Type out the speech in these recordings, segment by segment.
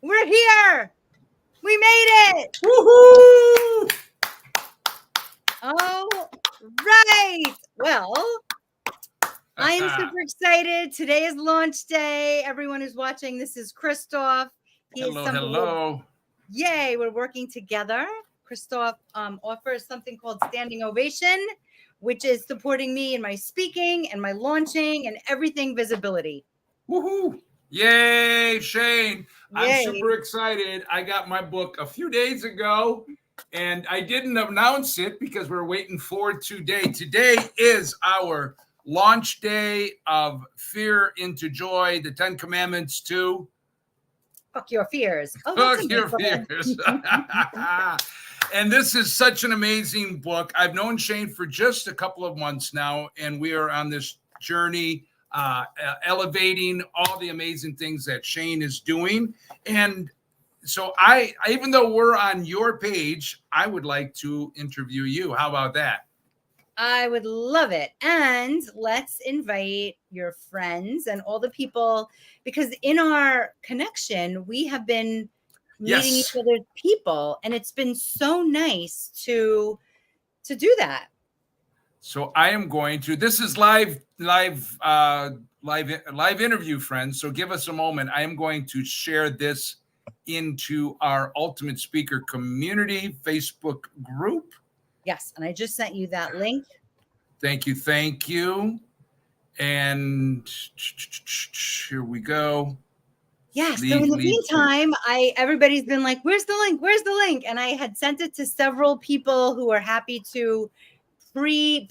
We're here. We made it. Woohoo! All right. Well, I am super excited. Today is launch day. Everyone who's watching, this is Christoph. He is Hello. Yay, we're working together. Christoph offers something called Standing Ovation, which is supporting me in my speaking and my launching and everything visibility. Woohoo! Yay, Shane. I'm Yay. super excited. I got my book a few days ago, and I didn't announce it because we're waiting for today. Today is our launch day of Fear into Joy, the 10 Commandments to Fuck your fears. Oh, fuck your fears. And this is such an amazing book. I've known Shane for just a couple of months now, and we are on this journey elevating all the amazing things that Shane is doing. And so I even though we're on your page, I would like to interview you. How about that? I would love it. And let's invite your friends and all the people, because in our connection, we have been meeting each other's people, and it's been so nice to do that. So I am going to, this is live interview, friends. So give us a moment. I am going to share this into our Ultimate Speaker Community Facebook group. Yes, and I just sent you that link. Thank you. And here we go. Yes. So in the meantime, everybody's been like, "Where's the link? Where's the link?" And I had sent it to several people who are happy to being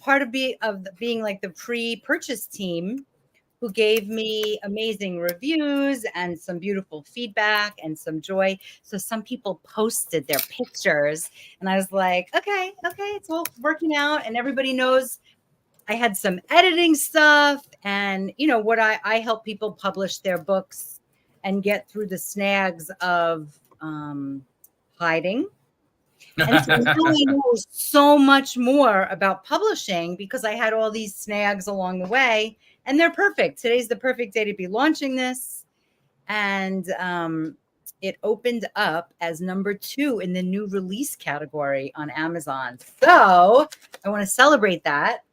like the pre-purchase team, who gave me amazing reviews and some beautiful feedback and some joy. So some people posted their pictures, and I was like, okay, it's all working out. And everybody knows I had some editing stuff, and what I help people publish their books and get through the snags of hiding. And so now I know so much more about publishing because I had all these snags along the way, and they're perfect. Today's the perfect day to be launching this. And it opened up as number 2 in the new release category on Amazon. So I want to celebrate that.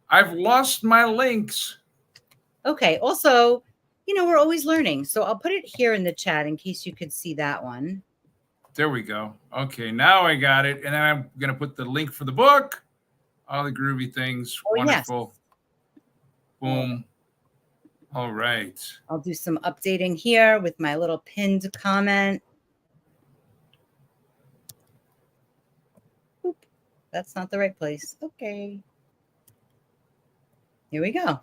I've lost my links. Okay. Also, we're always learning. So I'll put it here in the chat in case you could see that one. There we go. Okay, now I got it. And then I'm going to put the link for the book. All the groovy things. Oh, wonderful. Yes. Boom. All right. I'll do some updating here with my little pinned comment. Oop, that's not the right place. Okay. Here we go.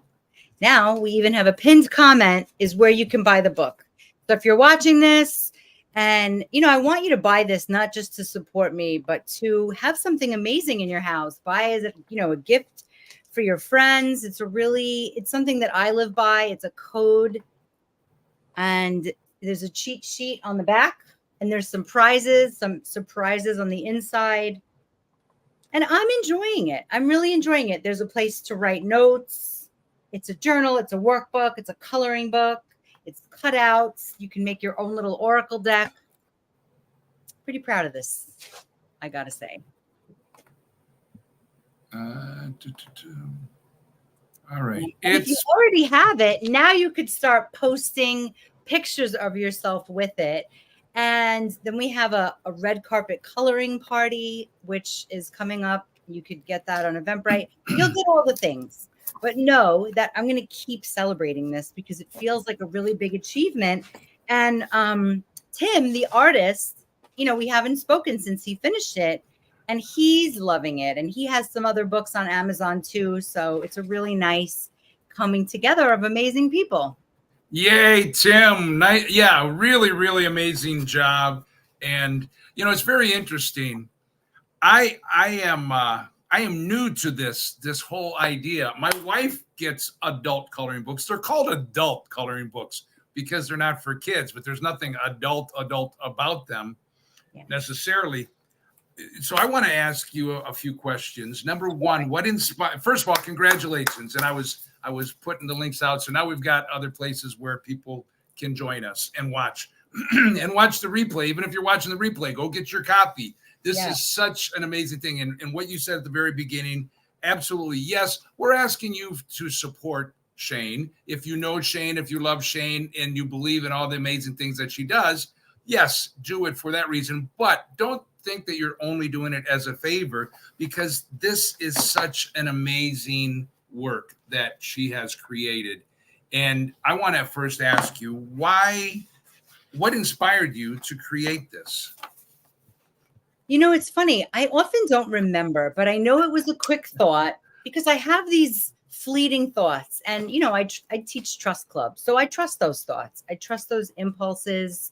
Now we even have a pinned comment is where you can buy the book. So if you're watching this and, I want you to buy this, not just to support me, but to have something amazing in your house. Buy as a gift for your friends. It's something that I live by. It's a code, and there's a cheat sheet on the back, and there's some surprises on the inside. And I'm enjoying it. I'm really enjoying it. There's a place to write notes. It's a journal. It's a workbook. It's a coloring book. It's cutouts. You can make your own little oracle deck. Pretty proud of this, I got to say. All right. If you already have it, now you could start posting pictures of yourself with it. And then we have a red carpet coloring party, which is coming up. You could get that on Eventbrite. You'll get all the things. But know that I'm going to keep celebrating this because it feels like a really big achievement. And Tim, the artist, we haven't spoken since he finished it, and he's loving it. And he has some other books on Amazon too. So it's a really nice coming together of amazing people. Yay, Tim. Yeah, really, really amazing job. And, it's very interesting. I am new to this whole idea. My wife gets adult coloring books. They're called adult coloring books because they're not for kids, but there's nothing adult about them necessarily. So I want to ask you a few questions. Number one, what inspired? First of all, congratulations. And I was I was putting the links out. So now we've got other places where people can join us and watch and watch the replay. Even if you're watching the replay, go get your copy. This is such an amazing thing. And what you said at the very beginning, absolutely. Yes, we're asking you to support Shane. If you know Shane, if you love Shane and you believe in all the amazing things that she does, yes, do it for that reason. But don't think that you're only doing it as a favor, because this is such an amazing work that she has created. And I want to first ask you, what inspired you to create this? You know, it's funny. I often don't remember, but I know it was a quick thought because I have these fleeting thoughts. And, you know, I teach trust club. So I trust those thoughts. I trust those impulses.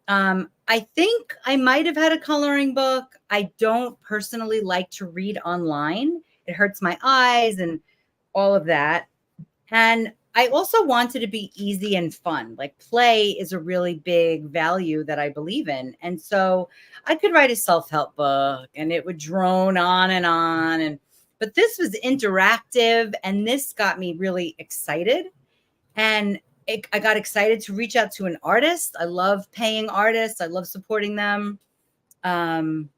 I think I might have had a coloring book. I don't personally like to read online. It hurts my eyes and all of that. And I also wanted to be easy and fun. Like, play is a really big value that I believe in. And so I could write a self-help book and it would drone on and on. But this was interactive, and this got me really excited. And I got excited to reach out to an artist. I love paying artists. I love supporting them. And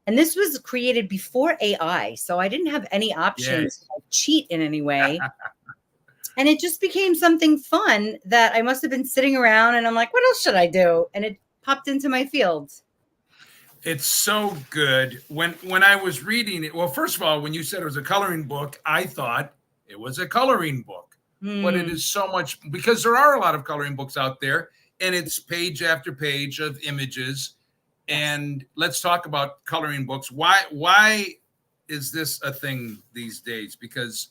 this was created before AI. So I didn't have any options to cheat in any way. And it just became something fun that I must have been sitting around and I'm like, what else should I do? And it popped into my field. It's so good. When I was reading it, well, first of all, when you said it was a coloring book, I thought it was a coloring book. But it is so much, because there are a lot of coloring books out there, and it's page after page of images. And let's talk about coloring books. Why is this a thing these days? Because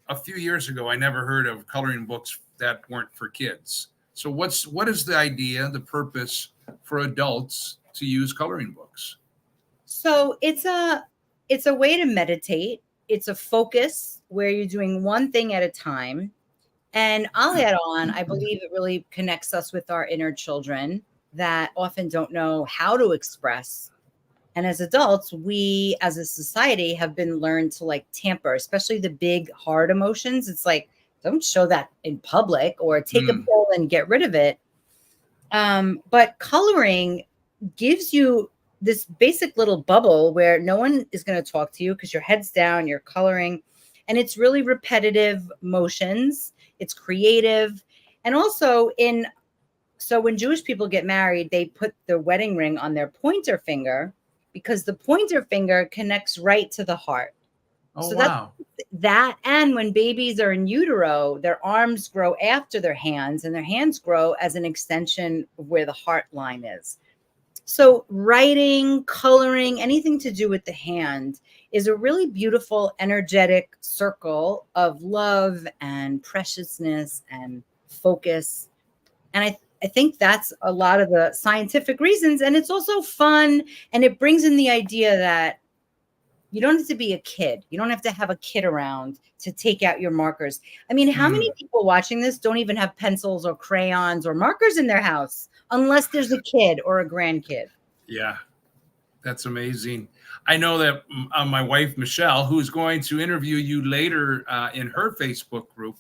a few years ago, I never heard of coloring books that weren't for kids. So what is the idea, the purpose for adults to use coloring books? So it's a way to meditate. It's a focus where you're doing one thing at a time. And I'll add on, I believe it really connects us with our inner children that often don't know how to express. And as adults, we as a society have been learned to like tamper, especially the big hard emotions. It's like, don't show that in public, or take a pill and get rid of it. But coloring gives you this basic little bubble where no one is going to talk to you because your head's down, you're coloring, and it's really repetitive motions. It's creative. And also so when Jewish people get married, they put the wedding ring on their pointer finger because the pointer finger connects right to the heart. Oh, so wow. That, and when babies are in utero, their arms grow after their hands, and their hands grow as an extension of where the heart line is. So writing, coloring, anything to do with the hand is a really beautiful, energetic circle of love and preciousness and focus. And I think that's a lot of the scientific reasons. And it's also fun. And it brings in the idea that you don't have to be a kid. You don't have to have a kid around to take out your markers. I mean, how many people watching this don't even have pencils or crayons or markers in their house unless there's a kid or a grandkid? Yeah, that's amazing. I know that my wife, Michelle, who's going to interview you later in her Facebook group,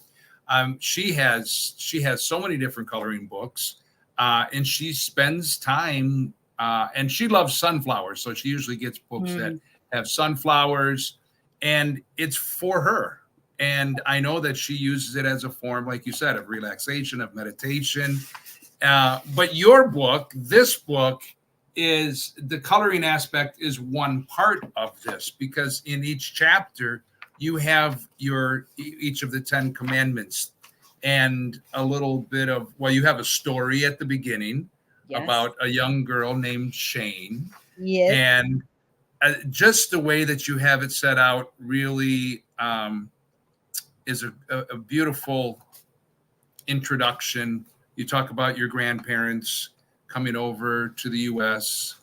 she has so many different coloring books, and she spends time, and she loves sunflowers. So she usually gets books that have sunflowers, and it's for her. And I know that she uses it as a form, like you said, of relaxation, of meditation. But your book, this book, is the coloring aspect is one part of this, because in each chapter you have each of the 10 commandments and a little bit of, well, you have a story at the beginning about a young girl named Shane. Yes. And just the way that you have it set out really is a beautiful introduction. You talk about your grandparents coming over to the U.S.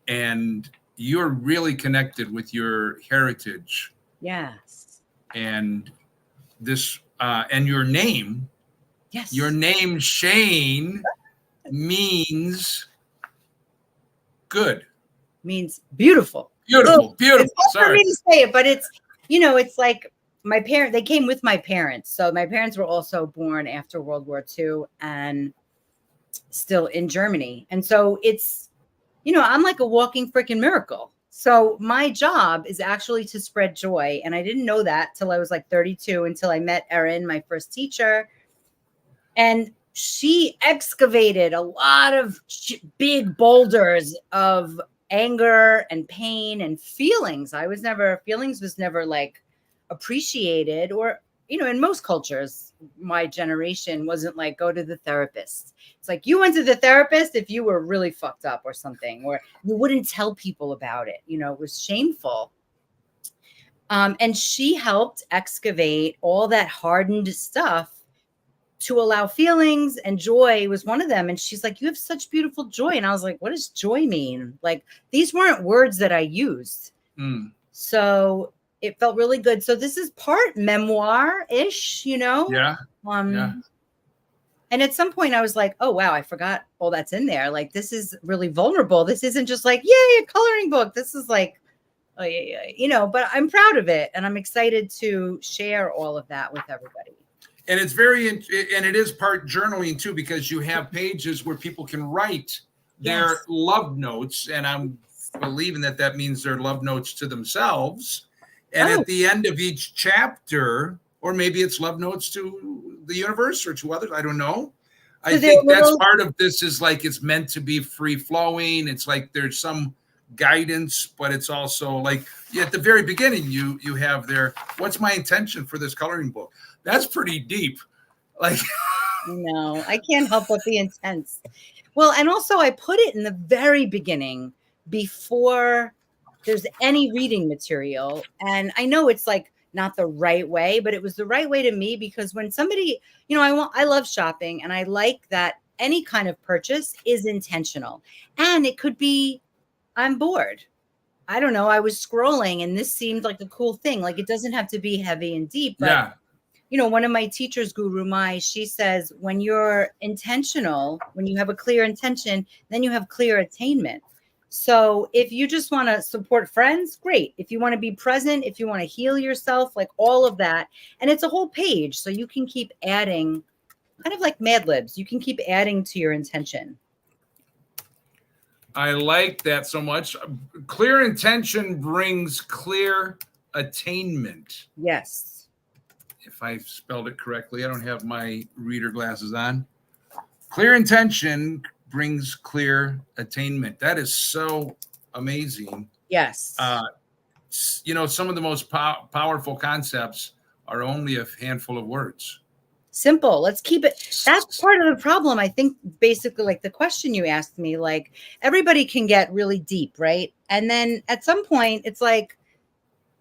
And you're really connected with your heritage. Yes. And this, and your name, your name Shane means good. Means beautiful. Beautiful. It's hard for me to say it, but it's, you know, it's like they came with my parents. So my parents were also born after World War II and still in Germany. And so it's, I'm like a walking freaking miracle. So my job is actually to spread joy. And I didn't know that till I was like 32, until I met Erin, my first teacher. And she excavated a lot of big boulders of anger and pain and feelings. Feelings was never like appreciated, or, in most cultures, my generation wasn't like, go to the therapist. It's like, you went to the therapist if you were really fucked up or something, or you wouldn't tell people about it. It was shameful. And she helped excavate all that hardened stuff to allow feelings, and joy was one of them. And she's like, you have such beautiful joy. And I was like, what does joy mean? Like, these weren't words that I used. So it felt really good. So this is part memoir-ish, Yeah. Yeah. And at some point I was like, oh, wow, I forgot all that's in there. Like, this is really vulnerable. This isn't just like, yay, a coloring book. This is like, but I'm proud of it. And I'm excited to share all of that with everybody. And it's and it is part journaling too, because you have pages where people can write their love notes. And I'm believing that means their love notes to themselves. And at the end of each chapter, or maybe it's love notes to the universe or to others, I don't know. I think that's part of this, is like, it's meant to be free flowing. It's like there's some guidance, but it's also like, at the very beginning, you have there, what's my intention for this coloring book? That's pretty deep. Like, no, I can't help but be intense. Well, and also I put it in the very beginning, before there's any reading material. And I know it's like not the right way, but it was the right way to me, because when somebody, I love shopping, and I like that any kind of purchase is intentional. And it could be, I'm bored. I don't know. I was scrolling and this seemed like a cool thing. Like, it doesn't have to be heavy and deep, but one of my teachers, Guru Mai, she says, when you're intentional, when you have a clear intention, then you have clear attainment. So if you just want to support friends, great. If you want to be present, if you want to heal yourself, like all of that. And it's a whole page. So you can keep adding, kind of like Mad Libs. You can keep adding to your intention. I like that so much. Clear intention brings clear attainment. Yes. If I spelled it correctly, I don't have my reader glasses on. Clear intention brings clear attainment. That is so amazing. Yes. Some of the most powerful concepts are only a handful of words. Simple. Let's keep it. That's part of the problem. I think basically, like the question you asked me, like, everybody can get really deep, right? And then at some point it's like,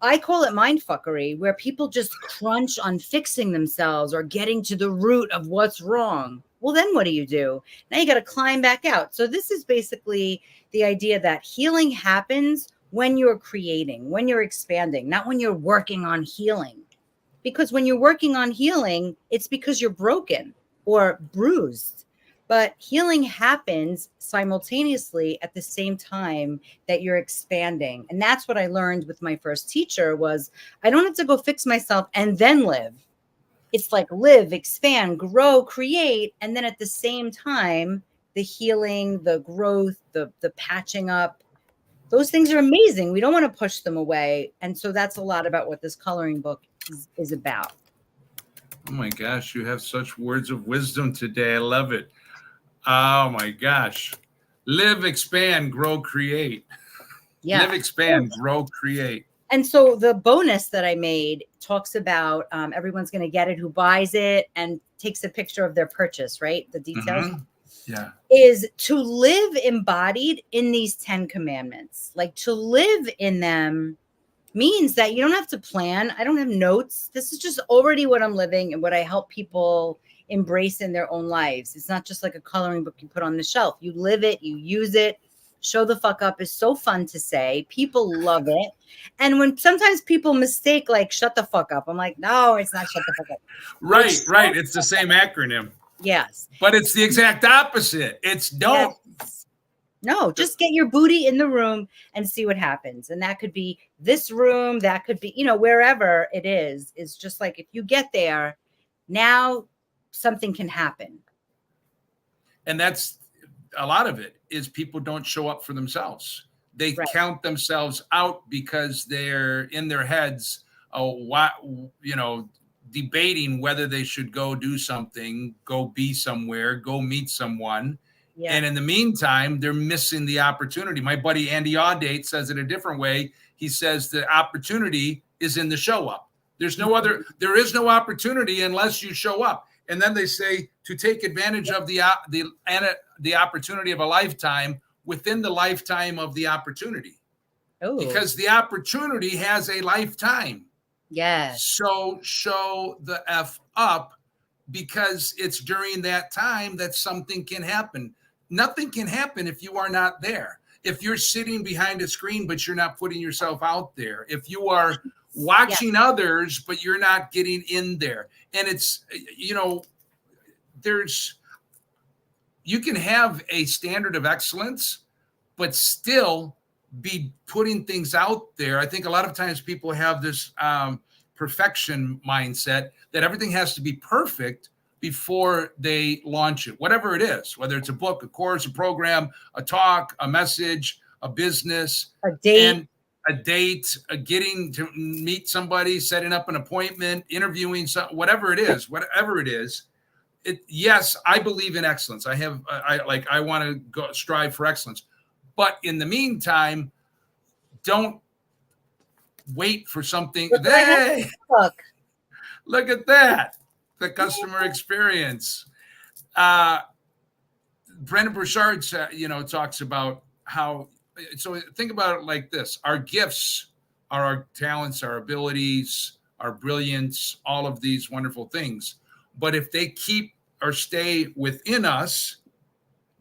I call it mindfuckery, where people just crunch on fixing themselves or getting to the root of what's wrong. Well, then what do? Now you got to climb back out. So this is basically the idea that healing happens when you're creating, when you're expanding, not when you're working on healing. Because when you're working on healing, it's because you're broken or bruised. But healing happens simultaneously at the same time that you're expanding. And that's what I learned with my first teacher was, I don't have to go fix myself and then live. It's like live, expand, grow, create. And then at the same time, the healing, the growth, the patching up, those things are amazing. We don't want to push them away. And so that's a lot about what this coloring book is about. Oh my gosh, you have such words of wisdom today. I love it. Oh my gosh. Live, expand, grow, create. Yeah. Live, expand, grow, create. And so the bonus that I made talks about everyone's going to get it who buys it and takes a picture of their purchase, right? The details. Mm-hmm. Yeah. Is to live embodied in these 10 commandments. Like, to live in them means that you don't have to plan. I don't have notes. This is just already what I'm living and what I help people embrace in their own lives. It's not just like a coloring book you put on the shelf. You live it, you use it. Show the fuck up is so fun to say. People love it. And when sometimes people mistake like shut the fuck up, I'm like, no, it's not shut the fuck up. Right. It's the same acronym. Yes. But it's the exact opposite. It's don't. Yes. No, just get your booty in the room and see what happens. And that could be this room, that could be, wherever it is. It's just like if you get there, now something can happen. And that's a lot of it is people don't show up for themselves. They count themselves out because they're in their heads, debating whether they should go do something, go be somewhere, go meet someone. Yeah. And in the meantime, they're missing the opportunity. My buddy Andy Audate says it a different way. He says the opportunity is in the show up. There is no opportunity unless you show up. And then they say to take advantage of the opportunity of a lifetime within the lifetime of the opportunity. Oh. Because the opportunity has a lifetime. Yes. So show the F up because it's during that time that something can happen. Nothing can happen if you are not there. If you're sitting behind a screen, but you're not putting yourself out there. If you are watching others, but you're not getting in there. And it's, you can have a standard of excellence, but still be putting things out there. I think a lot of times people have this perfection mindset that everything has to be perfect before they launch it, whatever it is, whether it's a book, a course, a program, a talk, a message, a business, a date, getting to meet somebody, setting up an appointment, interviewing, whatever it is. Yes, I believe in excellence. I want to go strive for excellence. But in the meantime, don't wait for something. Hey, look at that. The customer experience. Brendon Burchard, talks about how, so think about it like this. Our gifts are our talents, our abilities, our brilliance, all of these wonderful things. But if they keep or stay within us,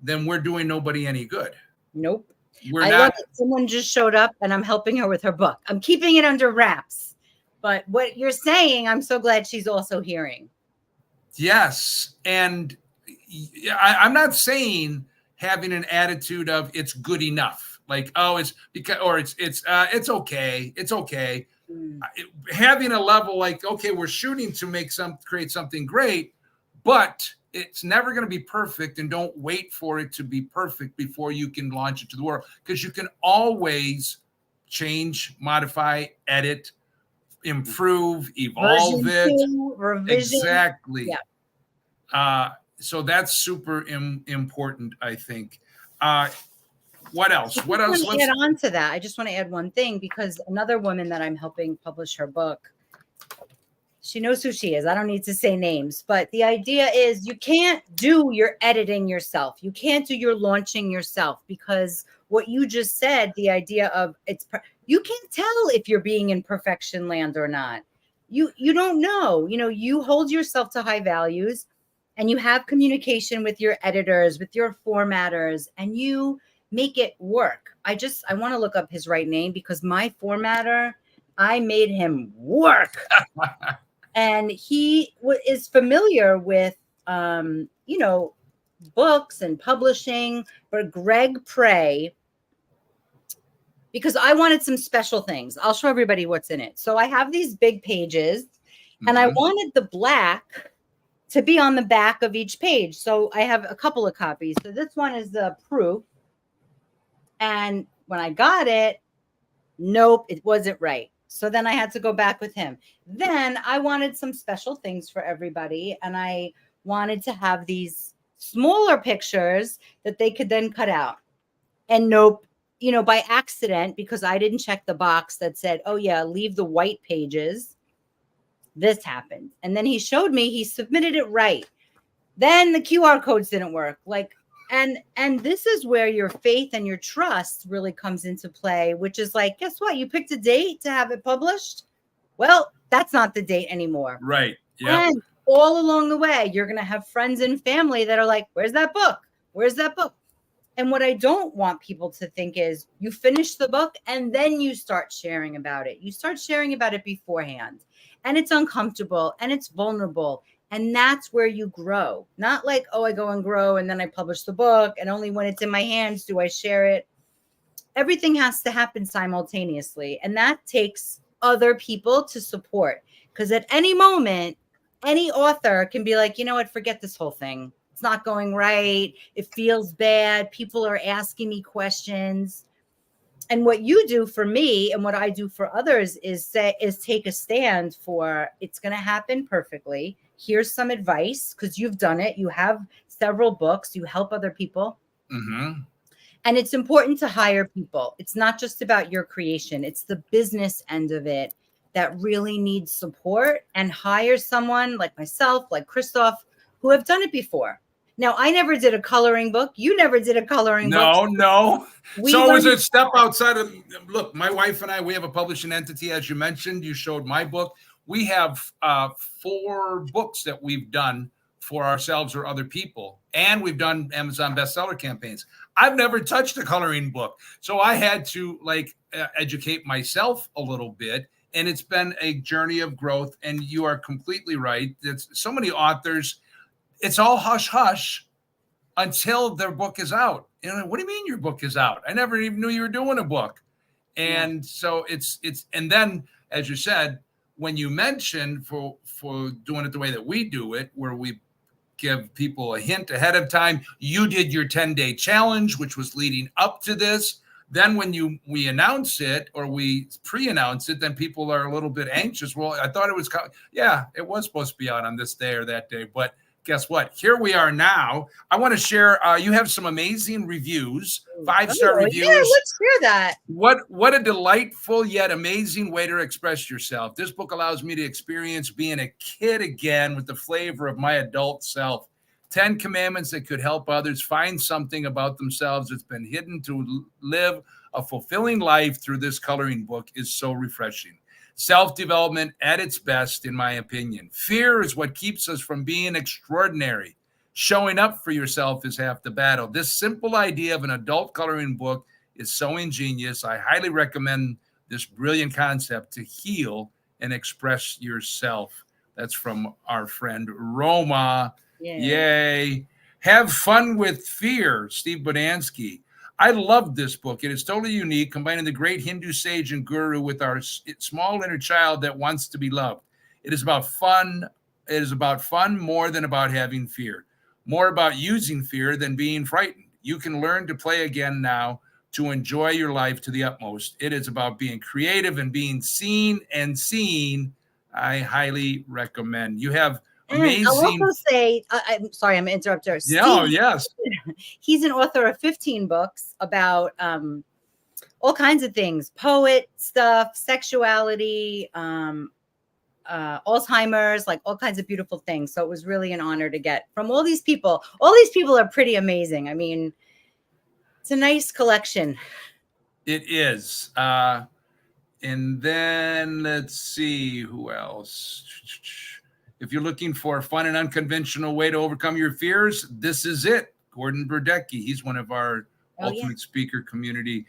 then we're doing nobody any good. Nope. Love it. Someone just showed up and I'm helping her with her book. I'm keeping it under wraps. But what you're saying, I'm so glad she's also hearing. Yes. And I'm not saying having an attitude of it's good enough. Like, oh, it's because, or it's okay. It's okay. Having a level like, okay, we're shooting to create something great, but it's never going to be perfect. And don't wait for it to be perfect before you can launch it to the world, because you can always change, modify, edit, improve, evolve revision. Exactly. Yeah. So that's super important, I think. What else? What else? Let's add on to that. I just want to add one thing, because another woman that I'm helping publish her book, she knows who she is. I don't need to say names, but the idea is you can't do your editing yourself. You can't do your launching yourself, because what you just said, the idea of you can't tell if you're being in perfection land or not. You don't know. You hold yourself to high values, and you have communication with your editors, with your formatters, and you make it work. I want to look up his right name, because my formatter, I made him work. And he is familiar with, books and publishing, but Greg Prey, because I wanted some special things. I'll show everybody what's in it. So I have these big pages, and I wanted the black to be on the back of each page. So I have a couple of copies. So this one is the proof. And when I got it, nope, it wasn't right. So then I had to go back with him. Then I wanted some special things for everybody. And I wanted to have these smaller pictures that they could then cut out. And nope, by accident, because I didn't check the box that said, oh yeah, leave the white pages, this happened. And then he showed me, he submitted it right. Then the QR codes didn't work. And this is where your faith and your trust really comes into play, which is like, guess what? You picked a date to have it published. Well, that's not the date anymore. Right. Yeah. And all along the way, you're going to have friends and family that are like, where's that book? Where's that book? And what I don't want people to think is you finish the book and then you start sharing about it. You start sharing about it beforehand. And it's uncomfortable and it's vulnerable. And that's where you grow. Not like, oh, I go and grow and then I publish the book and only when it's in my hands do I share it. Everything has to happen simultaneously. And that takes other people to support. Because at any moment, any author can be like, you know what, forget this whole thing. It's not going right. It feels bad. People are asking me questions. And what you do for me and what I do for others is take a stand for it's going to happen perfectly. Here's some advice because you've done it. You have several books. You help other people. Mm-hmm. And it's important to hire people. It's not just about your creation. It's the business end of it that really needs support, and hire someone like myself, like Christoph, who have done it before. Now, I never did a coloring book. You never did a coloring book. No. So it was a step outside of, look, my wife and I, we have a publishing entity, as you mentioned. You showed my book. We have 4 books that we've done for ourselves or other people. And we've done Amazon bestseller campaigns. I've never touched a coloring book. So I had to educate myself a little bit. And it's been a journey of growth. And you are completely right. It's so many authors, it's all hush hush until their book is out. You know, what do you mean your book is out? I never even knew you were doing a book. And so it's, and then as you said, when you mentioned for doing it the way that we do it, where we give people a hint ahead of time, you did your 10-day challenge, which was leading up to this. Then when we announce it or we pre-announce it, then people are a little bit anxious. Well, I thought it was, it was supposed to be out on this day or that day, but guess what? Here we are now. I want to share, you have some amazing reviews, 5-star reviews. Yeah, let's hear that. What a delightful yet amazing way to express yourself. This book allows me to experience being a kid again with the flavor of my adult self. 10 commandments that could help others find something about themselves that's been hidden to live a fulfilling life through this coloring book is so refreshing. Self-development at its best, in my opinion. Fear is what keeps us from being extraordinary. Showing up for yourself is half the battle. This simple idea of an adult coloring book is so ingenious. I highly recommend this brilliant concept to heal and express yourself. That's from our friend Roma. Yay. Have fun with fear, Steve Bodansky. I love this book. It is totally unique, combining the great Hindu sage and guru with our small inner child that wants to be loved. It is about fun. It is about fun more than about having fear, more about using fear than being frightened. You can learn to play again now, to enjoy your life to the utmost. It is about being creative and being seen and seen. I highly recommend. You have amazing. I'll also say, I'm sorry, I'm going to interrupt her. Yeah, yes. He's an author of 15 books about all kinds of things, poet stuff, sexuality, Alzheimer's, like all kinds of beautiful things. So it was really an honor to get from all these people. All these people are pretty amazing. I mean, it's a nice collection. It is. And then let's see who else. If you're looking for a fun and unconventional way to overcome your fears, this is it. Gordon Burdecki. He's one of our ultimate speaker community.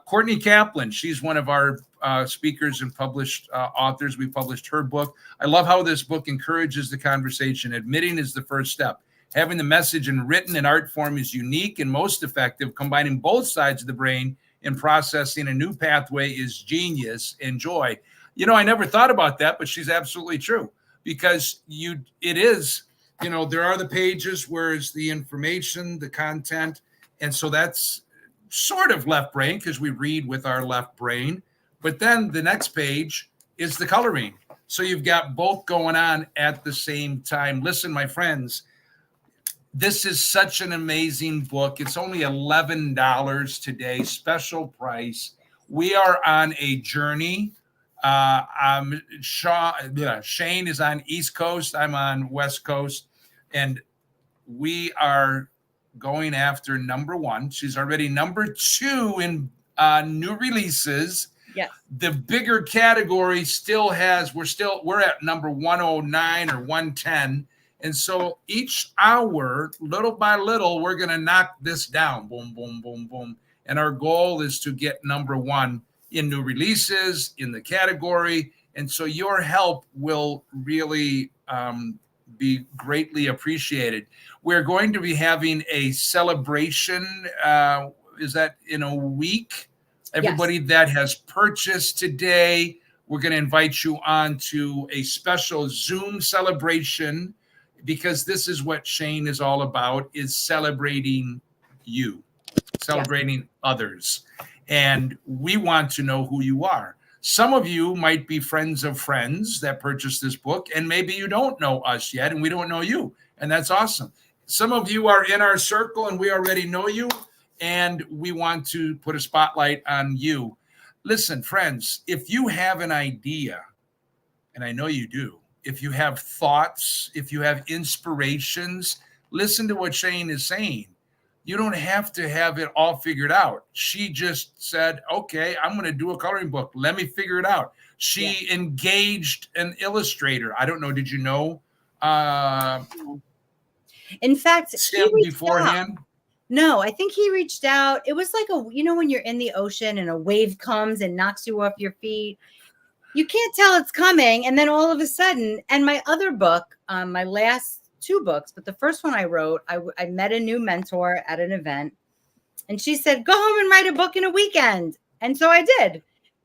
Courtney Kaplan. She's one of our speakers and published authors. We published her book. I love how this book encourages the conversation. Admitting is the first step. Having the message in written and art form is unique and most effective. Combining both sides of the brain in processing a new pathway is genius and joy. You know, I never thought about that, but she's absolutely true. Because it is, you know, there are the pages where it's the information, the content. And so that's sort of left brain because we read with our left brain. But then the next page is the coloring. So you've got both going on at the same time. Listen, my friends, this is such an amazing book. It's only $11 today, special price. We are on a journey. Shane is on East Coast. I'm on West Coast, and we are going after number 1. She's already number 2 in new releases. Yes. The bigger category still has, we're at number 109 or 110. And so each hour, little by little, we're going to knock this down. Boom, boom, boom, boom. And our goal is to get number 1 in new releases, in the category. And so your help will really be greatly appreciated. We're going to be having a celebration. Is that in a week? Everybody Yes. that has purchased today, we're going to invite you on to a special Zoom celebration, because this is what Shane is all about, is celebrating you, celebrating others. And we want to know who you are. Some of you might be friends of friends that purchased this book, and maybe you don't know us yet, and we don't know you, and that's awesome. Some of you are in our circle, and we already know you, and we want to put a spotlight on you. Listen, friends, if you have an idea, and I know you do, if you have thoughts, if you have inspirations, listen to what Shane is saying. You don't have to have it all figured out. She just said, okay, I'm going to do a coloring book. Let me figure it out. She engaged an illustrator. I don't know. Did you know In fact, Tim beforehand? No, I think he reached out. It was like when you're in the ocean and a wave comes and knocks you off your feet, you can't tell it's coming. And then all of a sudden, and my other book, my last 2 books, but the first one I wrote, I met a new mentor at an event, and she said, go home and write a book in a weekend. And so I did.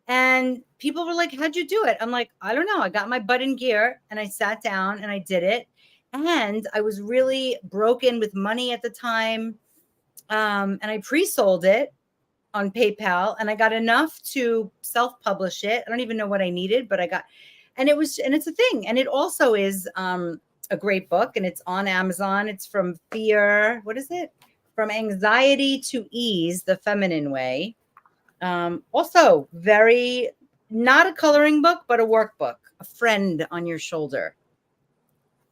And people were like, how'd you do it? I'm like, I don't know. I got my butt in gear and I sat down and I did it. And I was really broken with money at the time. And I pre-sold it on PayPal, and I got enough to self-publish it. I don't even know what I needed, but I got, and it's a thing. And it also is a great book, and it's on Amazon. It's From Fear. What is it? From Anxiety to Ease, the Feminine Way. Also very, not a coloring book, but a workbook, a friend on your shoulder.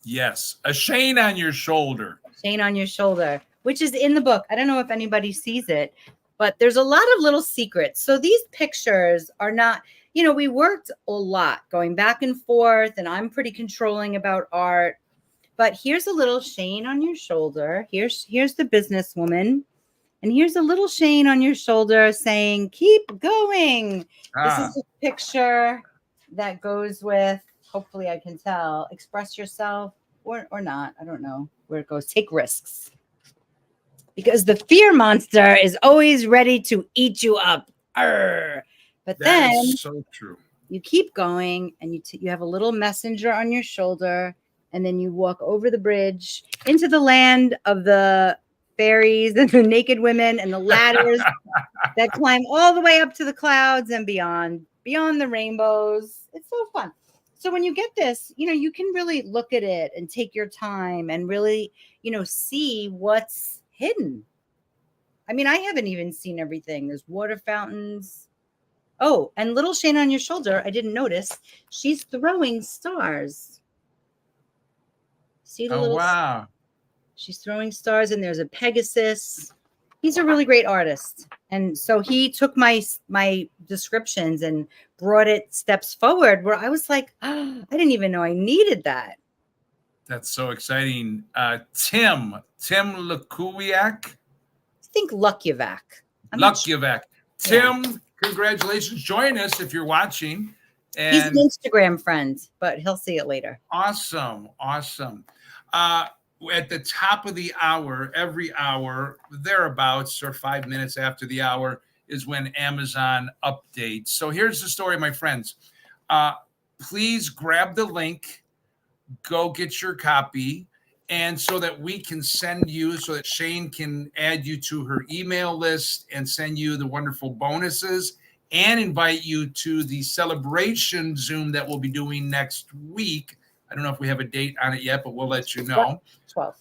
Yes. A Shane on your shoulder. Shane on your shoulder, which is in the book. I don't know if anybody sees it, but there's a lot of little secrets. So these pictures are not, we worked a lot going back and forth, and I'm pretty controlling about art. But here's a little Shane on your shoulder. Here's the businesswoman. And here's a little Shane on your shoulder saying, keep going. This is a picture that goes with, hopefully I can tell, express yourself or not. I don't know where it goes. Take risks. Because the fear monster is always ready to eat you up. Arr. But then is so true. You keep going, and you have a little messenger on your shoulder, and then you walk over the bridge into the land of the fairies and the naked women and the ladders that climb all the way up to the clouds and beyond the rainbows. It's so fun. So when you get this, you can really look at it and take your time and really, see what's hidden. I mean, I haven't even seen everything. There's water fountains. Oh, and little Shane on your shoulder, I didn't notice. She's throwing stars. See the little. Wow. She's throwing stars, and there's a Pegasus. He's a really great artist. And so he took my descriptions and brought it steps forward where I was like, oh, I didn't even know I needed that. That's so exciting. Tim Lukowiak. I think Lukowiak. Lukowiak. Tim, congratulations. Join us if you're watching. And he's an Instagram friend, but he'll see it later. Awesome. At the top of the hour, every hour, thereabouts, or 5 minutes after the hour, is when Amazon updates. So here's the story, my friends. Please grab the link, go get your copy, and so that we can send you, so that Shane can add you to her email list and send you the wonderful bonuses and invite you to the celebration Zoom that we'll be doing next week. I don't know if we have a date on it yet, but we'll let you know. 12th.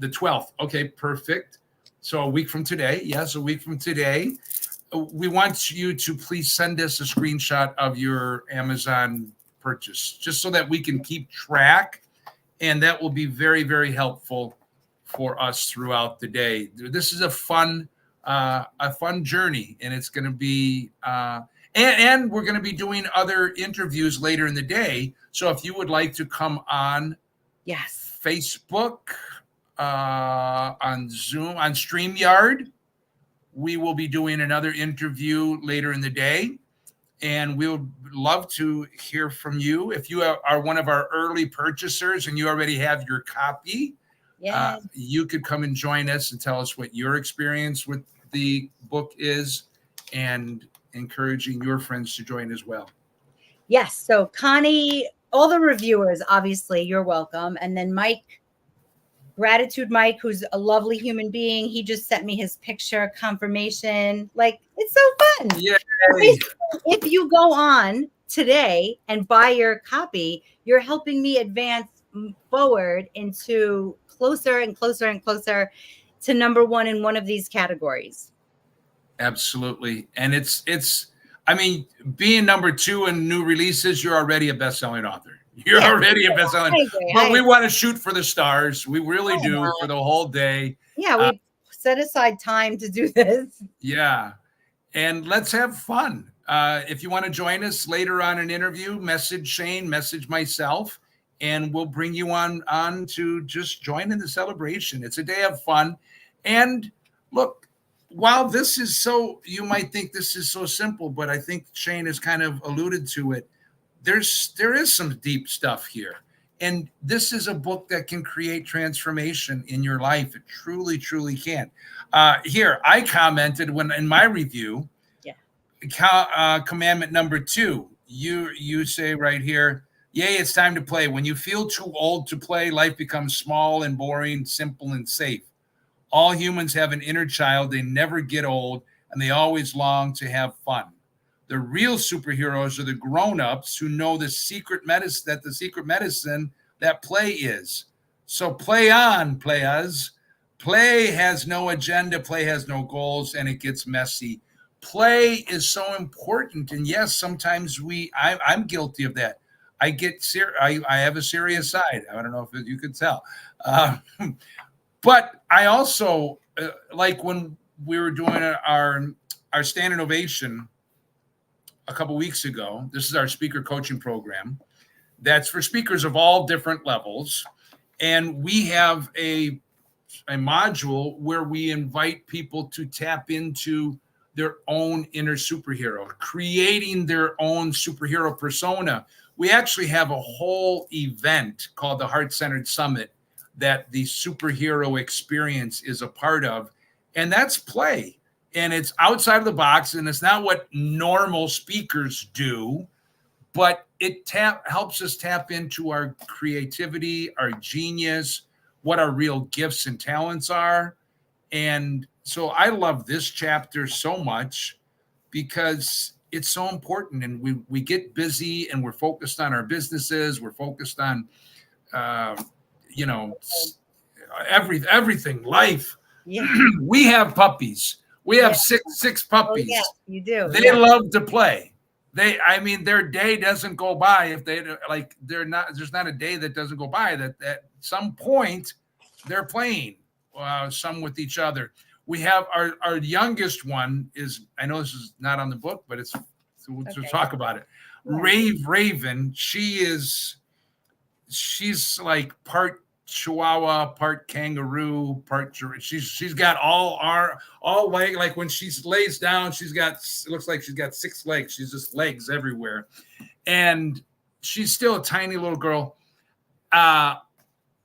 The 12th. Okay, perfect. So a week from today. Yes, a week from today. We want you to please send us a screenshot of your Amazon purchase, just so that we can keep track. And that will be very, very helpful for us throughout the day. This is a fun journey, and it's going to be, and we're going to be doing other interviews later in the day. So if you would like to come on Facebook, on Zoom, on StreamYard, we will be doing another interview later in the day. And we would love to hear from you. If you are one of our early purchasers and you already have your copy, you could come and join us and tell us what your experience with the book is, and encouraging your friends to join as well. Yes. So Connie, all the reviewers, obviously, you're welcome. And then Mike, Gratitude Mike, who's a lovely human being. He just sent me his picture confirmation. Like, it's so fun. Yeah. If you go on today and buy your copy, you're helping me advance forward into closer and closer and closer to number one in one of these categories. Absolutely. And it's, I mean, being number two in new releases, you're already a best-selling author. You're already a best-selling. But we want to shoot for the stars. We really do, for the whole day. Yeah, we set aside time to do this. Yeah. And let's have fun. If you want to join us later on an interview, message Shane, message myself, and we'll bring you on to just join in the celebration. It's a day of fun. And look, while this is so, you might think this is so simple, but I think Shane has kind of alluded to it. There is some deep stuff here. And this is a book that can create transformation in your life. It truly, truly can. Here, I commented when in my review, commandment number 2, you say right here, yay, it's time to play. When you feel too old to play, life becomes small and boring, simple and safe. All humans have an inner child. They never get old, and they always long to have fun. The real superheroes are the grown-ups who know the secret medicine that play is. So play on, players. Play has no agenda. Play has no goals, and it gets messy. Play is so important. And yes, sometimes I'm guilty of that. I have a serious side. I don't know if you could tell. But I also, like when we were doing our standing ovation a couple weeks ago, this is our speaker coaching program. That's for speakers of all different levels. And we have a module where we invite people to tap into their own inner superhero, creating their own superhero persona. We actually have a whole event called the Heart-Centered Summit that the superhero experience is a part of. And that's play. And it's outside of the box, and it's not what normal speakers do, but it helps us tap into our creativity, our genius, what our real gifts and talents are. And so I love this chapter so much because it's so important. And we get busy and we're focused on our businesses. We're focused on, everything, life. Yeah. We have puppies. We have six puppies. Oh, yeah, you do. They love to play. Their day doesn't go by if there's not a day that doesn't go by that at some point they're playing some with each other. We have our youngest one is, I know this is not on the book, but we'll talk about it. Yeah. Raven, she's like part Chihuahua, part kangaroo, she's got all leg, like when she lays down, it looks like she's got 6 legs. She's just legs everywhere. And she's still a tiny little girl.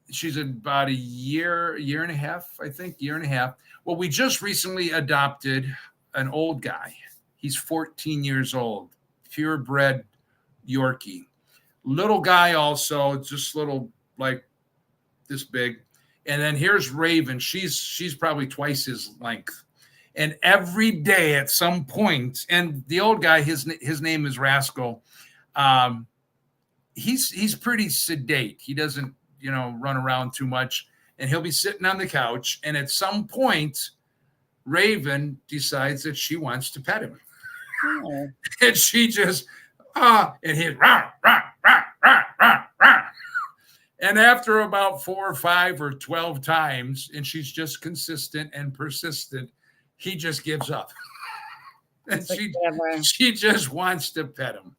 She's about a year and a half, I think, year and a half. Well, we just recently adopted an old guy. He's 14 years old, purebred Yorkie. Little guy also, just little, like this big. And then here's Raven. She's probably twice his length. And every day at some point, and the old guy, his name is Rascal. He's pretty sedate. He doesn't, run around too much. And he'll be sitting on the couch. And at some point, Raven decides that she wants to pet him. Oh. And she just, and he's rah, rah, rah, rah, rah, rah. And after about 4 or 5 or 12 times, and she's just consistent and persistent, he just gives up. And she just wants to pet him.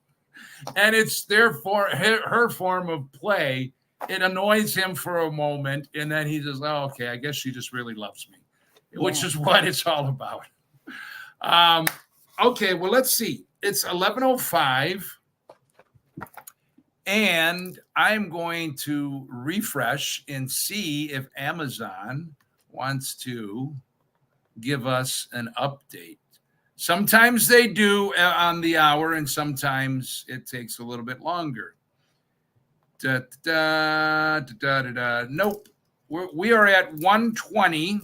And it's therefore her form of play. It annoys him for a moment, and then he says, oh, okay, I guess she just really loves me, which is what it's all about. Okay, well, let's see. it's 11:05, and I'm going to refresh and see if Amazon wants to give us an update. Sometimes they do on the hour, and sometimes it takes a little bit longer. Da, da, da, da, da, da. Nope. We are at 120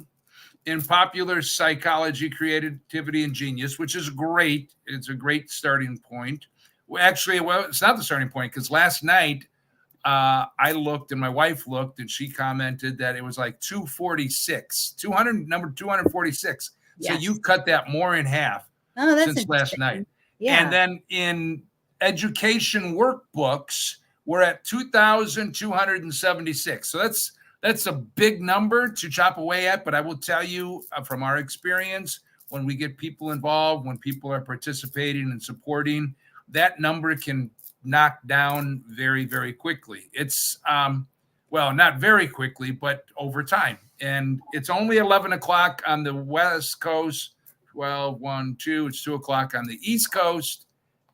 in popular psychology, creativity, and genius, which is great. It's a great starting point. Well, actually, it's not the starting point because last night I looked and my wife looked and she commented that it was like 246, 200, number 246. Yes. So you cut that more in half since last night. Yeah. And then in education workbooks, we're at 2,276. So that's a big number to chop away at. But I will tell you from our experience, when we get people involved, when people are participating and supporting, that number can knock down very, very quickly. It's, well, not very quickly, but over time. And it's only 11 o'clock on the West Coast, 12, 1, 2, it's 2 o'clock on the East Coast.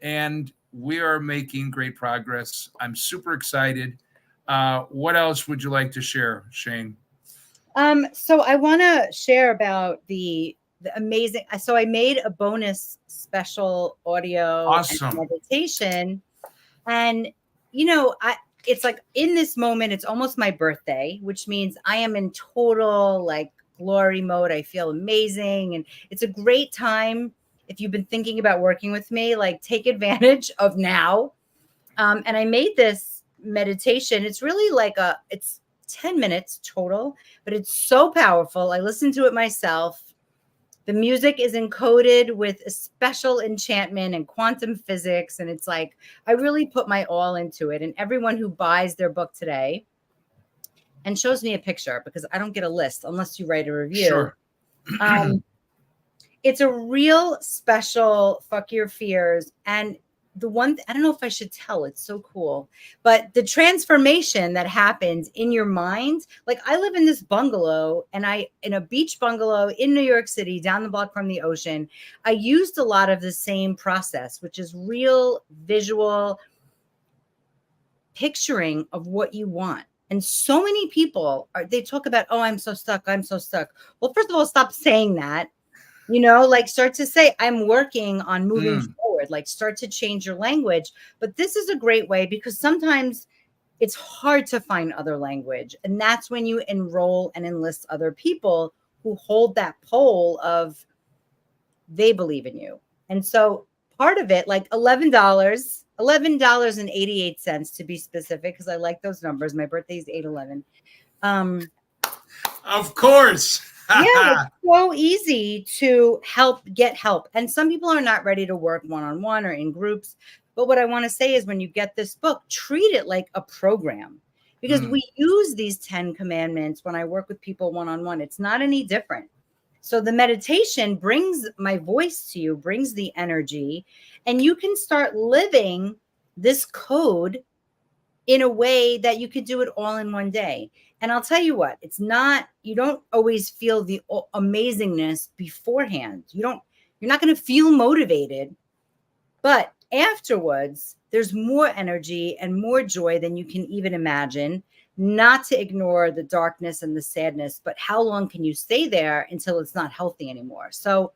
And we are making great progress. I'm super excited. What else would you like to share, Shane? So I want to share about the amazing. So I made a bonus special audio and meditation, and it's like in this moment, it's almost my birthday, which means I am in total like glory mode. I feel amazing, and it's a great time. If you've been thinking about working with me, like take advantage of now. And I made this meditation. It's really like it's 10 minutes total, but it's so powerful. I listened to it myself. The music is encoded with a special enchantment and quantum physics. And it's like, I really put my all into it. And everyone who buys their book today and shows me a picture, because I don't get a list unless you write a review. Sure. It's a real special fuck your fears. And the one, I don't know if I should tell, it's so cool, but the transformation that happens in your mind, like I live in this bungalow and in a beach bungalow in New York City, down the block from the ocean. I used a lot of the same process, which is real visual picturing of what you want. And so many people they talk about, oh, I'm so stuck. I'm so stuck. Well, first of all, stop saying that. Like start to say, I'm working on moving forward, like start to change your language. But this is a great way because sometimes it's hard to find other language. And that's when you enroll and enlist other people who hold that pole of they believe in you. And so part of it, like $11.88 to be specific, because I like those numbers. My birthday is 8/11. Of course. Yeah, it's so easy to get help. And some people are not ready to work one-on-one or in groups. But what I want to say is when you get this book, treat it like a program, because we use these 10 commandments when I work with people one-on-one. It's not any different. So the meditation brings my voice to you, brings the energy, and you can start living this code in a way that you could do it all in one day. And I'll tell you what, you don't always feel the amazingness beforehand. You're not going to feel motivated, but afterwards, there's more energy and more joy than you can even imagine. Not to ignore the darkness and the sadness, but how long can you stay there until it's not healthy anymore? So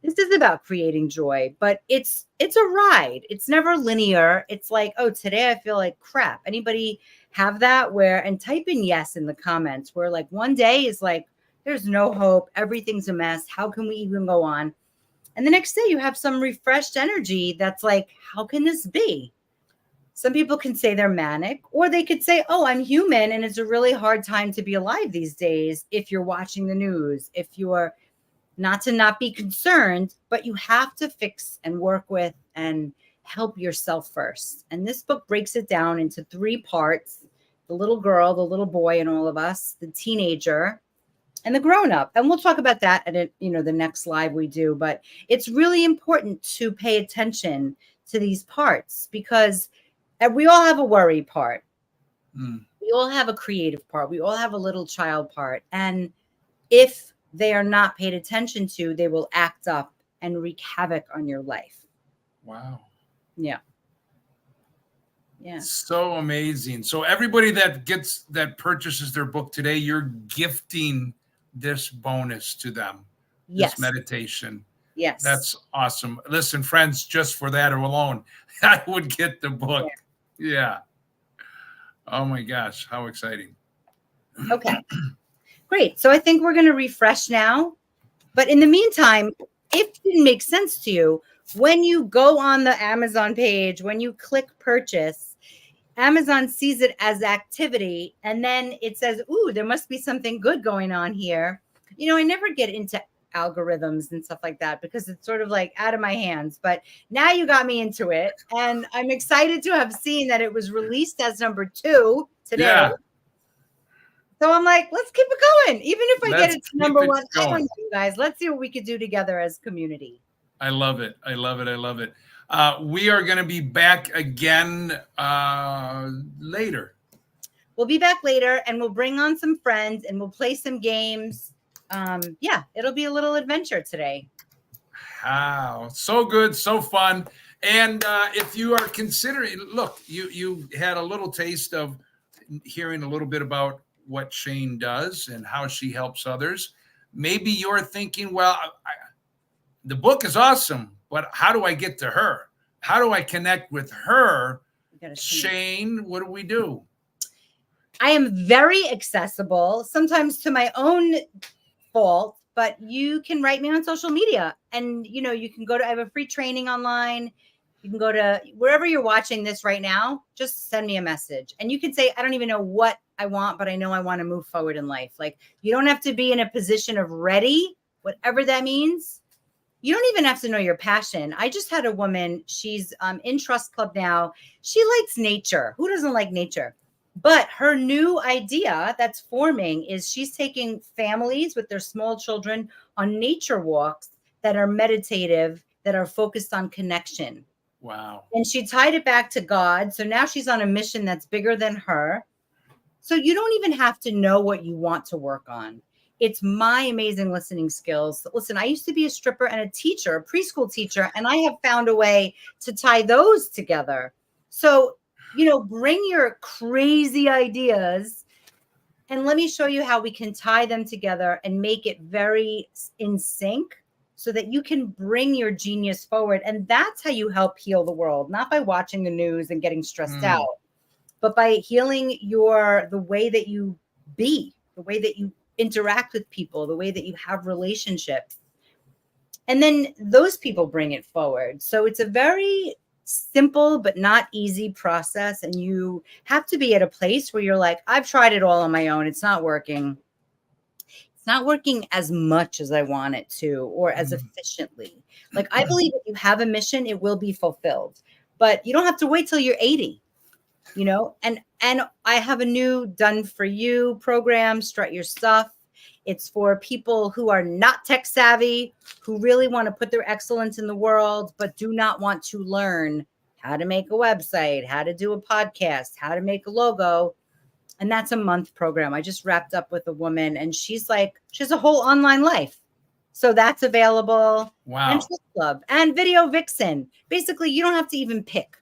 this is about creating joy, but it's a ride. It's never linear. It's like, oh, today I feel like crap. Anybody have that and type in yes in the comments where like one day is like, there's no hope. Everything's a mess. How can we even go on? And the next day you have some refreshed energy that's like, how can this be? Some people can say they're manic, or they could say, oh, I'm human. And it's a really hard time to be alive these days. If you're watching the news, if you're not be concerned, but you have to fix and work with and help yourself first. And this book breaks it down into 3 parts: the little girl, the little boy, and all of us, the teenager, and the grown-up. And we'll talk about that at the next live we do. But it's really important to pay attention to these parts, because we all have a worry part. We all have a creative part. We all have a little child part. And if they are not paid attention to, they will act up and wreak havoc on your life. Wow. Yeah. Yeah. So amazing. So everybody that purchases their book today, you're gifting this bonus to them. This Yes. meditation. Yes. That's awesome. Listen, friends, just for that alone, I would get the book. Yeah. Oh my gosh, how exciting. Okay. Great. So I think we're going to refresh now. But in the meantime, if it didn't make sense to you, when you go on the Amazon page, when you click purchase, Amazon sees it as activity. And then it says, ooh, there must be something good going on here. You know, I never get into algorithms and stuff like that because it's sort of like out of my hands. But now you got me into it. And I'm excited to have seen that it was released as number 2 today. Yeah. So I'm like, let's keep it going. Even if I get it to number 1, I don't know, you guys. Let's see what we could do together as community. I love it. I love it. I love it. We are going to be back again later. We'll be back later and we'll bring on some friends and we'll play some games. Yeah, it'll be a little adventure today. Wow. So good. So fun. And if you are considering, look, you had a little taste of hearing a little bit about what Shane does and how she helps others. Maybe you're thinking, well, the book is awesome, but how do I get to her? How do I connect with her? Shane, what do we do? I am very accessible, sometimes to my own fault, but you can write me on social media and, you know, you can go to, I have a free training online. You can go to wherever you're watching this right now, just send me a message and you can say, I don't even know what I want, but I know I want to move forward in life. Like you don't have to be in a position of ready, whatever that means. You don't even have to know your passion. I just had a woman, she's in Trust Club now. She likes nature. Who doesn't like nature? But her new idea that's forming is she's taking families with their small children on nature walks that are meditative, that are focused on connection. Wow. And she tied it back to God. So now she's on a mission that's bigger than her. So you don't even have to know what you want to work on. It's my amazing listening skills. Listen, I used to be a stripper and a teacher, a preschool teacher, and I have found a way to tie those together. So, you know, bring your crazy ideas and let me show you how we can tie them together and make it very in sync so that you can bring your genius forward. And that's how you help heal the world, not by watching the news and getting stressed out, but by healing the way that you be, the way that you interact with people, the way that you have relationships. And then those people bring it forward. So it's a very simple but not easy process. And you have to be at a place where you're like, I've tried it all on my own. It's not working. It's not working as much as I want it to or as efficiently. Like I believe if you have a mission, it will be fulfilled. But you don't have to wait till you're 80. You know, and I have a new Done For You program, Strut Your Stuff. It's for people who are not tech savvy, who really want to put their excellence in the world, but do not want to learn how to make a website, how to do a podcast, how to make a logo. And that's a month program. I just wrapped up with a woman and she's like, she has a whole online life. So that's available. Wow. And Trust Club and Video Vixen. Basically, you don't have to even pick.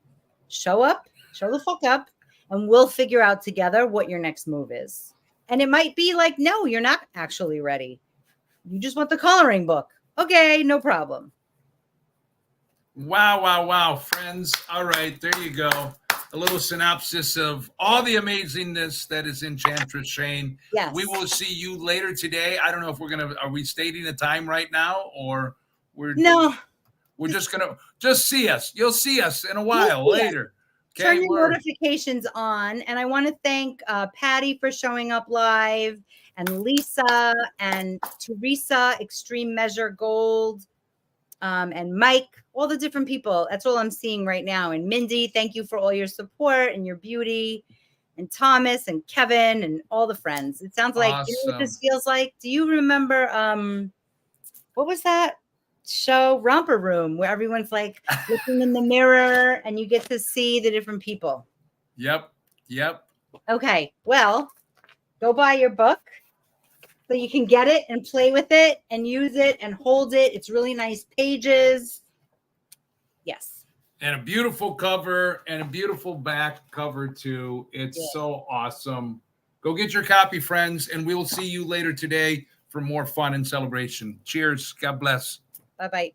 Show up. Show the fuck up and we'll figure out together what your next move is. And it might be like, no, you're not actually ready. You just want the coloring book. Okay, no problem. Wow, wow, wow, friends. All right, there you go. A little synopsis of all the amazingness that is Enchantress Shane. Yes. We will see you later today. I don't know if are we stating a time right now or we're just going to see us. You'll see us in a while later. Okay, turn your notifications on. And I want to thank Patty for showing up live and Lisa and Teresa, Extreme Measure Gold, and Mike, all the different people. That's all I'm seeing right now. And Mindy, thank you for all your support and your beauty. And Thomas and Kevin and all the friends. It sounds like, you know what this feels like? Do you remember, what was that show, Romper Room, where everyone's like looking in the mirror and you get to see the different people? Yep. Okay, well, go buy your book so you can get it and play with it and use it and hold it. It's really nice pages. Yes. And a beautiful cover and a beautiful back cover too. It's Yeah. so awesome. Go get your copy, friends, and we will see you later today for more fun and celebration. Cheers. God bless. Bye-bye.